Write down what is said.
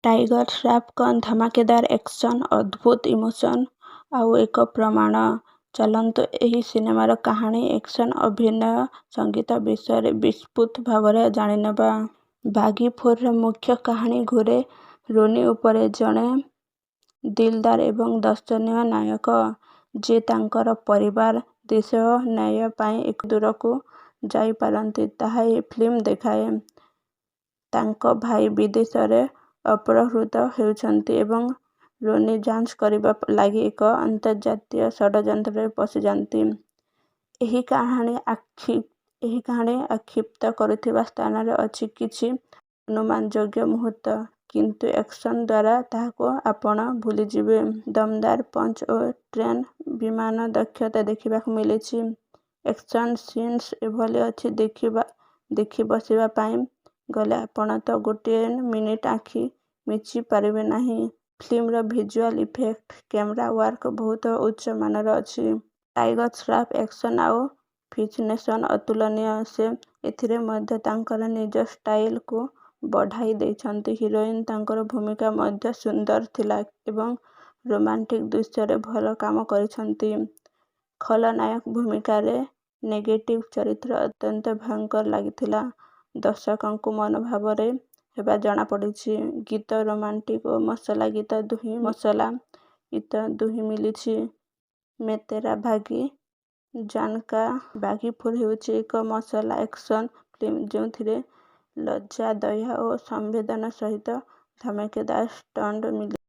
Tiger ଶ୍ରଫଙ୍କ ଧମାକେଦାର action, ଅଦ୍ଭୁତ emotion ଆଉ ଏକ ପ୍ରମାଣ। ଚାଲନ୍ତୁ ଏହି ସିନେମାର କାହାଣୀ, ଆକ୍ସନ୍, ଅଭିନୟ, ସଙ୍ଗୀତ ବିଷୟରେ ବିସ୍ତୃତ ଭାବରେ ଜାଣିନେବା। ବାଗୀ 4ର ମୁଖ୍ୟ କାହାଣୀ ଘୂରେ ରୋନି ଉପରେ, ଜଣେ ଦିଲଦାର ଏବଂ ଦର୍ଶନୀୟ ନାୟକ, ଯିଏ ତାଙ୍କର ପରିବାର, ଦେଶ ଓ ନ୍ୟାୟ ପାଇଁ ଏତେ ଦୂରକୁ ଯାଇପାରନ୍ତି ତାହା ଏହି ଫିଲ୍ମ ଦେଖାଏ। ତାଙ୍କ ଭାଇ ବିଦେଶରେ ଅପହୃତ ହେଉଛନ୍ତି ଏବଂ ରୋନି ଯାଞ୍ଚ କରିବା ଲାଗି ଏକ ଅନ୍ତର୍ଜାତୀୟ ଷଡ଼ଯନ୍ତ୍ରରେ ପଶିଯାନ୍ତି। ଏହି କାହାଣୀ ଆକ୍ଷିପ୍ତ କରୁଥିବା ସ୍ଥାନରେ ଅଛି କିଛି ଅନୁମାନଯୋଗ୍ୟ ମୁହୂର୍ତ୍ତ, କିନ୍ତୁ ଆକ୍ସନ୍ ଦ୍ୱାରା ତାହାକୁ ଆପଣ ଭୁଲିଯିବେ। ଦମଦାର ପଞ୍ଚ ଓ ଟ୍ରେନ୍ ବିମାନ ଦକ୍ଷତା ଦେଖିବାକୁ ମିଳିଛି। ଆକ୍ସନ୍ ସିନ୍ସ ଏଭଳି ଅଛି, ଦେଖି ବସିବା ପାଇଁ ଗଲେ ଆପଣ ତ ଗୋଟିଏ ମିନିଟ୍ ଆଖି ମିଚି ପାରିବେ ନାହିଁ। ଫିଲ୍ମର ଭିଜୁଆଲ୍ ଇଫେକ୍ଟ, କ୍ୟାମେରା ୱାର୍କ ବହୁତ ଉଚ୍ଚ ମାନର ଅଛି। ଟାଇଗର ଶ୍ରଫ ଆକ୍ସନ୍ ଆଉ ଫିଟ୍ନେସରେ ଅତୁଳନୀୟ। ସେ ଏଥିରେ ମଧ୍ୟ ତାଙ୍କର ନିଜ ଷ୍ଟାଇଲକୁ ବଢ଼ାଇ ଦେଇଛନ୍ତି। ହିରୋଇନ୍ ତାଙ୍କର ଭୂମିକା ମଧ୍ୟ ସୁନ୍ଦର ଥିଲା ଏବଂ ରୋମାଣ୍ଟିକ୍ ଦୃଶ୍ୟରେ ଭଲ କାମ କରିଛନ୍ତି। ଖଳନାୟକ ଭୂମିକାରେ ନେଗେଟିଭ୍ ଚରିତ୍ର ଅତ୍ୟନ୍ତ ଭୟଙ୍କର ଲାଗିଥିଲା। ଦର୍ଶକଙ୍କୁ ମନୋଭାବରେ ହେବା ଜଣାପଡ଼ିଛି। ଗୀତ ରୋମାଣ୍ଟିକ୍ ଓ ମସଲା ଗୀତ ଦୁହିଁ ମିଳିଛି। ମେ ତେରା ଭାଗୀ ଜାନ୍ କା। ବାଗୀ 4 ହେଉଛି ଏକ ମସଲା ଆକ୍ସନ୍ ଫିଲ୍ମ ଯେଉଁଥିରେ ଲଜ୍ଜା, ଦୟା ଓ ସମ୍ବେଦନା ସହିତ ଧମାକେଦାର ଷ୍ଟଣ୍ଟ ମିଳିଛି।